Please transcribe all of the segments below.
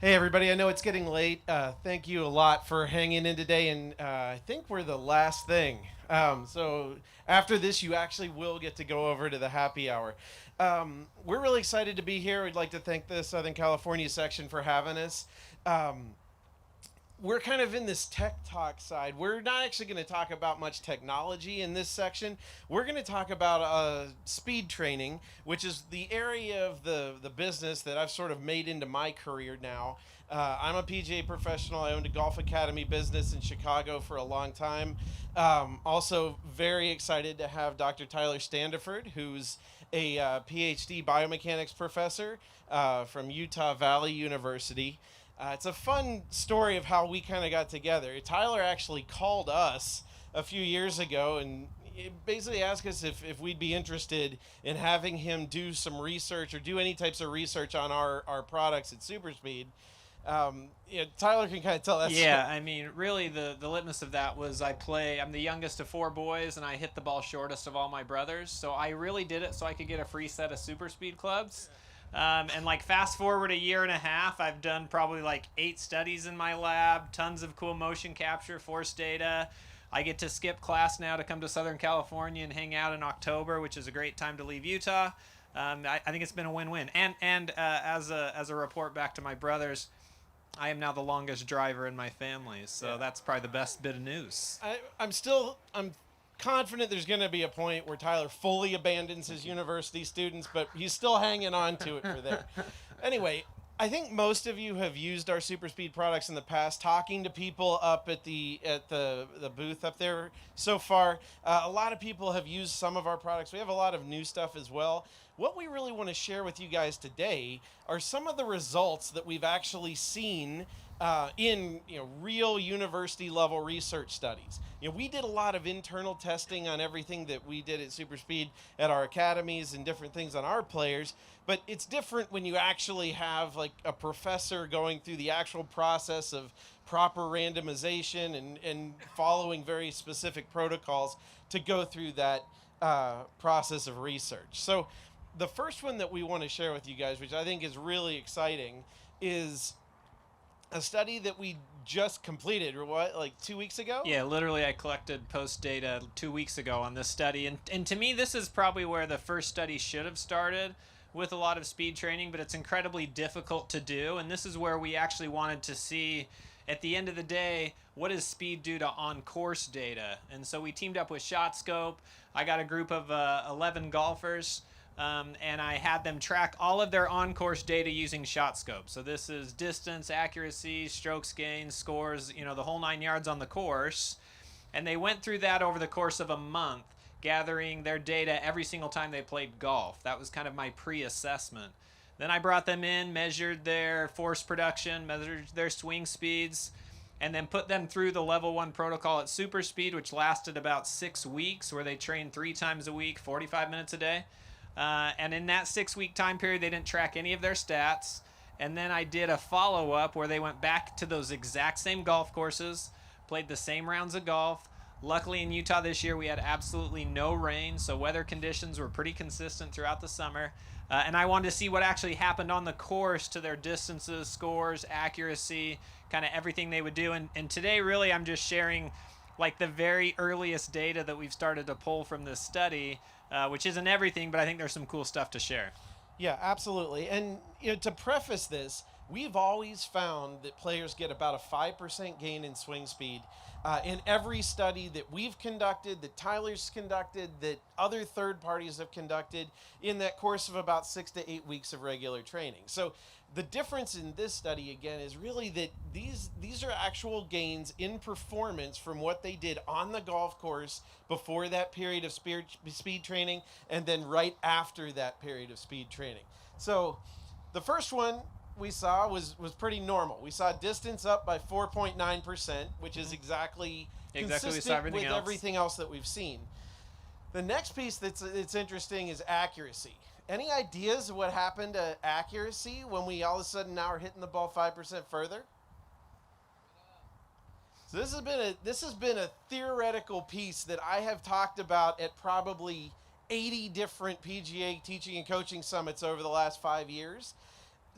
Hey everybody, I know it's getting late. Thank you a lot for hanging in today, and I think we're the last thing. So after this, you actually will get to go over to the happy hour. We're really excited to be here. We'd like to thank the Southern California section for having us. Um, we're kind of in this tech talk side. We're not actually going to talk about much technology in this section. We're going to talk about speed training, which is the area of the business that I've sort of made into my career now. I'm a PGA professional. I owned a golf academy business in Chicago for a long time. Also, very excited to have Dr. Tyler Standifird, who's a PhD biomechanics professor from Utah Valley University. It's a fun story of how we kind of got together. Tyler actually called us a few years ago and basically asked us if we'd be interested in having him do some research or do any types of research on our products at SuperSpeed. Tyler can kind of tell that Yeah, story. I mean, really, the litmus of that was I'm the youngest of four boys, and I hit the ball shortest of all my brothers. So I really did it so I could get a free set of super speed clubs. And like, fast forward a year and a half, I've done probably like 8 studies in my lab, tons of cool motion capture, force data. I get to skip class now to come to Southern California and hang out in October, which is a great time to leave Utah. I think it's been a win-win. And as a report back to my brothers, I am now the longest driver in my family, so Yeah. that's probably the best bit of news. I'm confident there's going to be a point where Tyler fully abandons his Thank you. university students, but he's still hanging on to it for there. Anyway, I think most of you have used our super speed products in the past. Talking to people up at the booth up there so far, a lot of people have used some of our products. We have a lot of new stuff as well. What we really want to share with you guys today are some of the results that we've actually seen in real university level research studies. We did a lot of internal testing on everything that we did at SuperSpeed at our academies and different things on our players, but it's different when you actually have like a professor going through the actual process of proper randomization and following very specific protocols to go through that process of research. So the first one that we want to share with you guys, which I think is really exciting, is a study that we just completed, or what, like 2 weeks ago? Yeah, literally, I collected post data 2 weeks ago on this study, and to me, this is probably where the first study should have started with a lot of speed training, but it's incredibly difficult to do, and this is where we actually wanted to see. At the end of the day, what does speed do to on-course data? And so we teamed up with ShotScope. I got a group of 11 golfers, and I had them track all of their on-course data using ShotScope. So this is distance, accuracy, strokes gained, scores, the whole 9 yards on the course. And they went through that over the course of a month, gathering their data every single time they played golf. That was kind of my pre-assessment. Then I brought them in, measured their force production, measured their swing speeds, and then put them through the level 1 protocol at super speed, which lasted about 6 weeks, where they trained 3 times a week, 45 minutes a day. And in that 6 week time period, they didn't track any of their stats. And then I did a follow up where they went back to those exact same golf courses, played the same rounds of golf. Luckily, in Utah this year, we had absolutely no rain, so weather conditions were pretty consistent throughout the summer. And I wanted to see what actually happened on the course to their distances, scores, accuracy, kind of everything they would do. And today, really, I'm just sharing like the very earliest data that we've started to pull from this study, which isn't everything, but I think there's some cool stuff to share. Yeah, absolutely. And to preface this, we've always found that players get about a 5% gain in swing speed in every study that we've conducted, that Tyler's conducted, that other third parties have conducted in that course of about 6 to 8 weeks of regular training. So the difference in this study again is really that these are actual gains in performance from what they did on the golf course before that period of speed training and then right after that period of speed training. So the first one we saw was pretty normal. We saw distance up by 4.9%, which is exactly Exactly, we saw consistent everything with else. everything else that we've seen. The next piece that's interesting is accuracy. Any ideas of what happened to accuracy when we all of a sudden now are hitting the ball 5% further? So this has been a theoretical piece that I have talked about at probably 80 different PGA teaching and coaching summits over the last 5 years.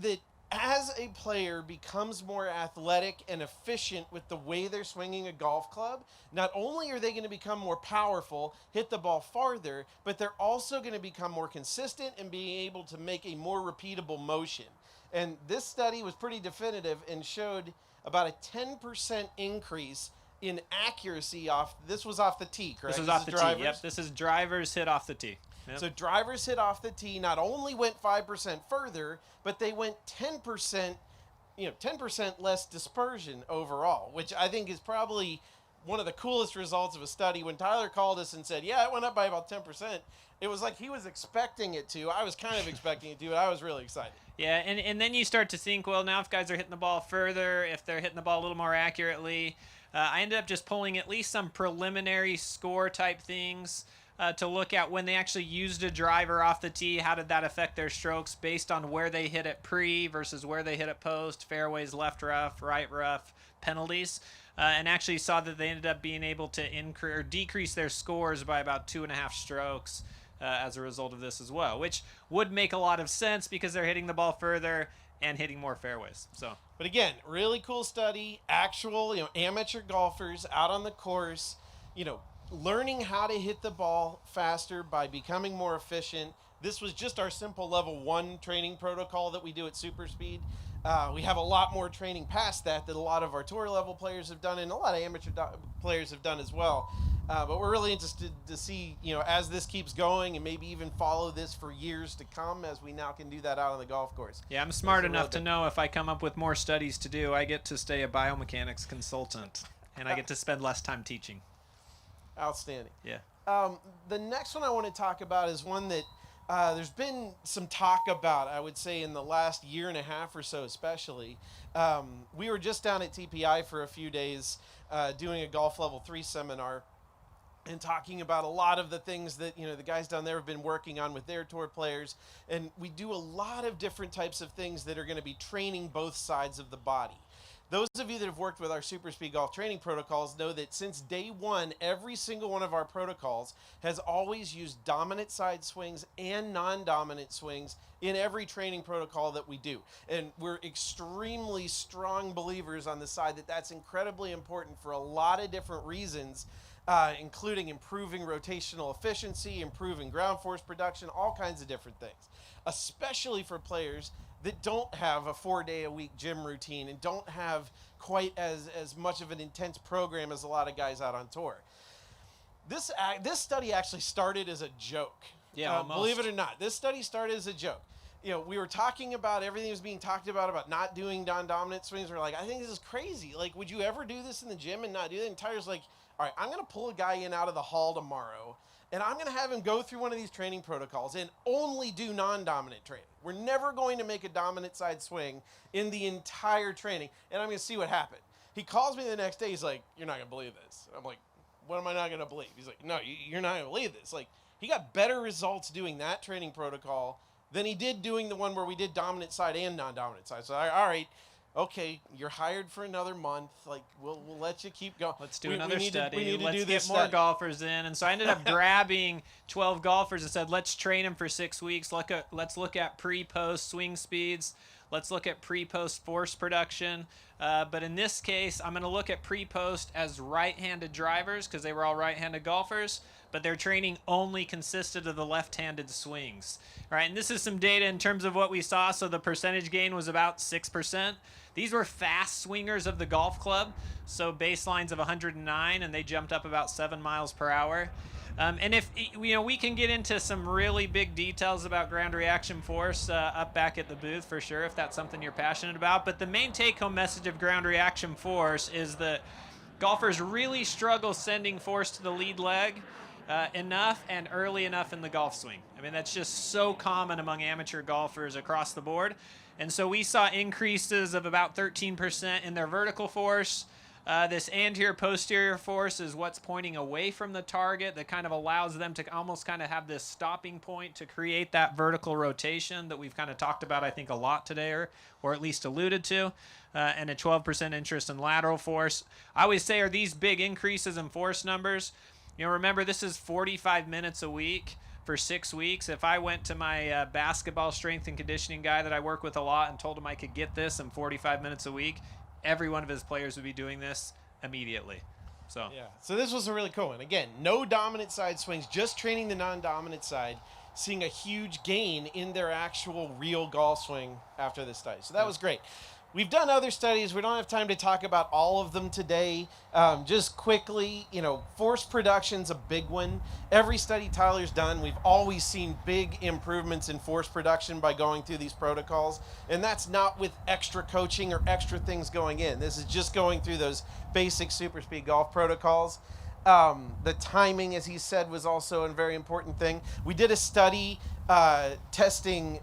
That as a player becomes more athletic and efficient with the way they're swinging a golf club, not only are they going to become more powerful, hit the ball farther, but they're also going to become more consistent and being able to make a more repeatable motion. And this study was pretty definitive and showed about a 10% increase in accuracy off. This was off the tee, correct? This was This off is the drivers? tee. Yep, this is drivers hit off the tee. Yep. So drivers hit off the tee not only went 5% further, but they went 10%, 10% less dispersion overall, which I think is probably one of the coolest results of a study. When Tyler called us and said, yeah, it went up by about 10%, it was like he was expecting it to. I was kind of expecting it to, but I was really excited. Yeah, and then you start to think, well, now if guys are hitting the ball further, if they're hitting the ball a little more accurately, I ended up just pulling at least some preliminary score type things to look at when they actually used a driver off the tee. How did that affect their strokes based on where they hit it pre versus where they hit it post, fairways, left rough, right rough, penalties, and actually saw that they ended up being able to increase or decrease their scores by about 2.5 strokes as a result of this as well, which would make a lot of sense because they're hitting the ball further and hitting more fairways. So, but again, really cool study. Actual, amateur golfers out on the course, learning how to hit the ball faster by becoming more efficient. This was just our simple level 1 training protocol that we do at SuperSpeed. We have a lot more training past that a lot of our tour level players have done and a lot of amateur players have done as well. But we're really interested to see, as this keeps going and maybe even follow this for years to come as we now can do that out on the golf course. Yeah, I'm smart enough to know if I come up with more studies to do, I get to stay a biomechanics consultant and I get to spend less time teaching. Outstanding. Yeah. The next one I want to talk about is one that there's been some talk about, I would say, in the last year and a half or so especially. We were just down at TPI for a few days doing a golf level 3 seminar and talking about a lot of the things that the guys down there have been working on with their tour players. And we do a lot of different types of things that are going to be training both sides of the body. Those of you that have worked with our SuperSpeed golf training protocols know that since day one, every single one of our protocols has always used dominant side swings and non-dominant swings in every training protocol that we do. And we're extremely strong believers on the side that that's incredibly important for a lot of different reasons, including improving rotational efficiency, improving ground force production, all kinds of different things, especially for players that don't have a 4-day-a-week gym routine and don't have quite as much of an intense program as a lot of guys out on tour. This study actually started as a joke. Yeah, believe it or not, this study started as a joke. We were talking about everything was being talked about not doing non-dominant swings. We're like, I think this is crazy. Like, would you ever do this in the gym and not do that? And Tyler's like, all right, I'm going to pull a guy in out of the hall tomorrow, and I'm going to have him go through one of these training protocols and only do non-dominant training. We're never going to make a dominant side swing in the entire training, and I'm going to see what happens. He calls me the next day. He's like, you're not going to believe this. I'm like, what am I not going to believe? He's like, no, you're not going to believe this. Like, he got better results doing that training protocol than he did doing the one where we did dominant side and non-dominant side. So, all right, okay, you're hired for another month. Like, we'll let you keep going. Let's do another study. We need let's to do get this more study. golfers in. And so I ended up grabbing 12 golfers and said, let's train them for 6 weeks. Let's look at pre-post swing speeds. Let's look at pre-post force production. But in this case, I'm going to look at pre-post as right-handed drivers because they were all right-handed golfers, but their training only consisted of the left-handed swings. All right, and this is some data in terms of what we saw. So the percentage gain was about 6%. These were fast swingers of the golf club, so baselines of 109, and they jumped up about 7 miles per hour. And if we can get into some really big details about ground reaction force up back at the booth for sure, if that's something you're passionate about. But the main take-home message of ground reaction force is that golfers really struggle sending force to the lead leg enough and early enough in the golf swing. I mean, that's just so common among amateur golfers across the board. And so we saw increases of about 13% in their vertical force. This anterior-posterior force is what's pointing away from the target that kind of allows them to almost kind of have this stopping point to create that vertical rotation that we've kind of talked about, I think, a lot today, or at least alluded to, and a 12% interest in lateral force. I always say, are these big increases in force numbers? Remember, this is 45 minutes a week for 6 weeks. If I went to my basketball strength and conditioning guy that I work with a lot and told him I could get this in 45 minutes a week, every one of his players would be doing this immediately. So Yeah. So this was a really cool one. Again, no dominant side swings, just training the non-dominant side, seeing a huge gain in their actual real golf swing after this study. So that was great. We've done other studies. We don't have time to talk about all of them today. Just quickly, force production's a big one. Every study Tyler's done, we've always seen big improvements in force production by going through these protocols. And that's not with extra coaching or extra things going in. This is just going through those basic SuperSpeed golf protocols. The timing, as he said, was also a very important thing. We did a study testing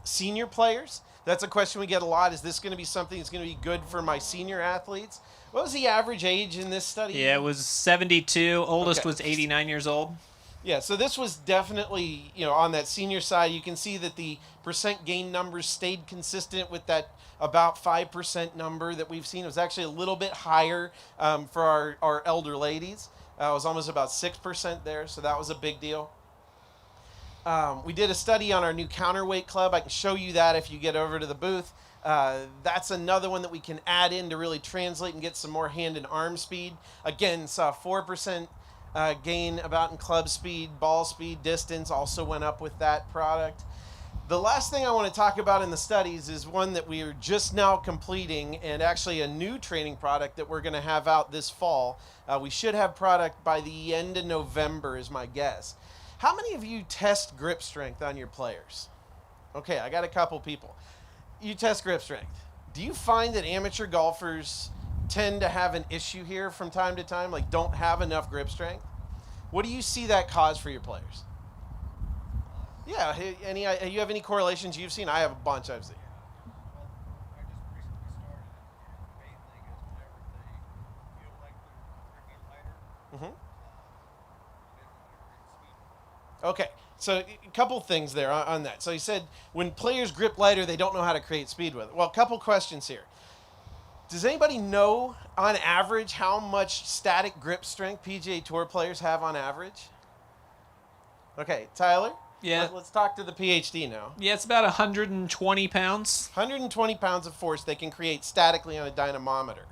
senior players. That's a question we get a lot. Is this going to be something that's going to be good for my senior athletes? What was the average age in this study? yeah, it was 72. Oldest Okay. was 89 years old. Yeah, so this was definitely, on that senior side. You can see that the percent gain numbers stayed consistent with that about 5% number that we've seen. It was actually a little bit higher for our elder ladies. It was almost about 6% there, so that was a big deal. We did a study on our new counterweight club. I can show you that if you get over to the booth. That's another one that we can add in to really translate and get some more hand and arm speed. Again, saw 4% gain about in club speed, ball speed, distance also went up with that product. The last thing I want to talk about in the studies is one that we are just now completing, and actually a new training product that we're going to have out this fall. We should have product by the end of November is my guess. How many of you test grip strength on your players? Okay, I got a couple people. You test grip strength. Do you find that amateur golfers tend to have an issue here from time to time, like don't have enough grip strength? What do you see that cause for your players? Yeah, you have any correlations you've seen? I have a bunch I've seen. Mm-hmm. Okay, so a couple things there on that. So he said when players grip lighter, they don't know how to create speed with it. Well, a couple questions here. Does anybody know, on average, how much static grip strength PGA Tour players have on average? Okay, Tyler? Yeah. Let's talk to the PhD now. Yeah, it's about 120 pounds. 120 pounds of force they can create statically on a dynamometer.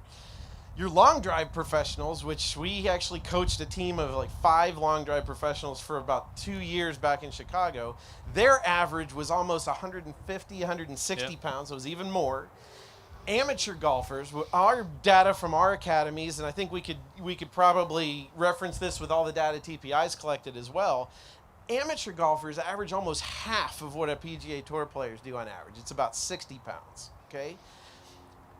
Your long drive professionals, which we actually coached a team of like 5 long drive professionals for about 2 years back in Chicago, their average was almost 150, 160 Yep. pounds. So it was even more. Amateur golfers, our data from our academies, and I think we could probably reference this with all the data TPI's collected as well. Amateur golfers average almost half of what a PGA Tour players do on average. It's about 60 pounds. Okay.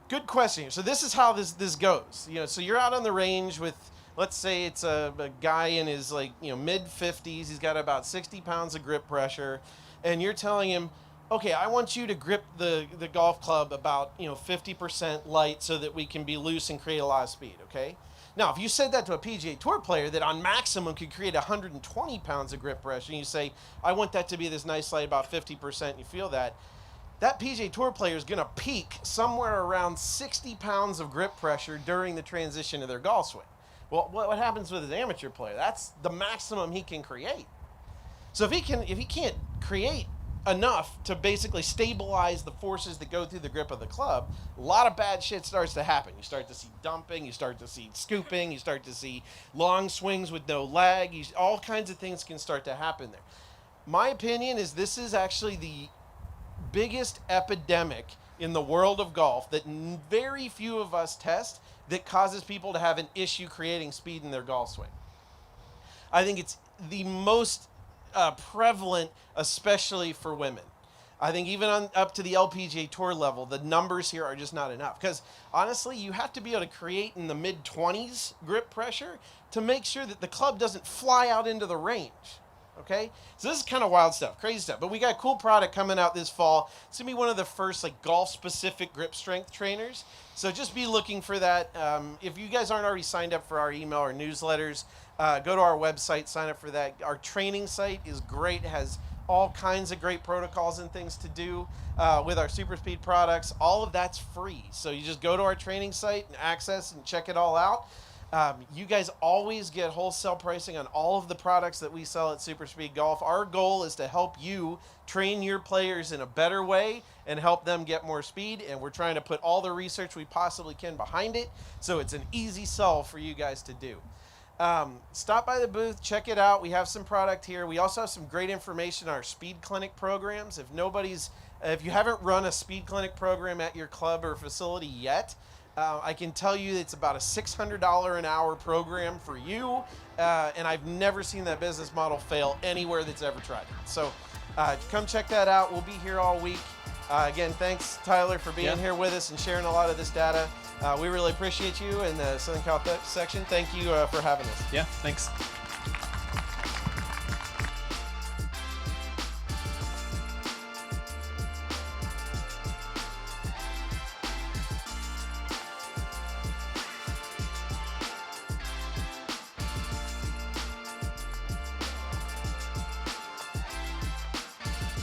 Good question. So this is how this goes. So you're out on the range with, let's say it's a guy in his mid 50s. He's got about 60 pounds of grip pressure, and you're telling him, okay, I want you to grip the golf club about 50% light so that we can be loose and create a lot of speed. Okay. Now, if you said that to a PGA Tour player that on maximum could create 120 pounds of grip pressure, and you say, I want that to be this nice light about 50%, and you feel that PGA Tour player is going to peak somewhere around 60 pounds of grip pressure during the transition of their golf swing. Well, what happens with his amateur player? That's the maximum he can create. So if he can't create enough to basically stabilize the forces that go through the grip of the club, a lot of bad shit starts to happen. You start to see dumping, you start to see scooping, you start to see long swings with no lag. All kinds of things can start to happen there. My opinion is this is actually the biggest epidemic in the world of golf that very few of us test that causes people to have an issue creating speed in their golf swing. I think it's the most prevalent, especially for women. I think even up to the LPGA Tour level, the numbers here are just not enough. Because honestly, you have to be able to create in the mid-20s grip pressure to make sure that the club doesn't fly out into the range. Okay? So this is kind of wild stuff, crazy stuff. But we got a cool product coming out this fall. It's going to be one of the first golf-specific grip strength trainers. So just be looking for that. If you guys aren't already signed up for our email or newsletters, go to our website, sign up for that. Our training site is great. It has all kinds of great protocols and things to do with our SuperSpeed products. All of that's free. So you just go to our training site and access and check it all out. You guys always get wholesale pricing on all of the products that we sell at SuperSpeed Golf. Our goal is to help you train your players in a better way and help them get more speed. And we're trying to put all the research we possibly can behind it, so it's an easy sell for you guys to do. Stop by the booth, check it out. We have some product here. We also have some great information on our speed clinic programs. If you haven't run a speed clinic program at your club or facility yet, I can tell you it's about a $600 an hour program for you, and I've never seen that business model fail anywhere that's ever tried it. So come check that out. We'll be here all week. Again, thanks, Tyler, for being here with us and sharing a lot of this data. We really appreciate you in the Southern Cal section. Thank you for having us. Yeah, thanks.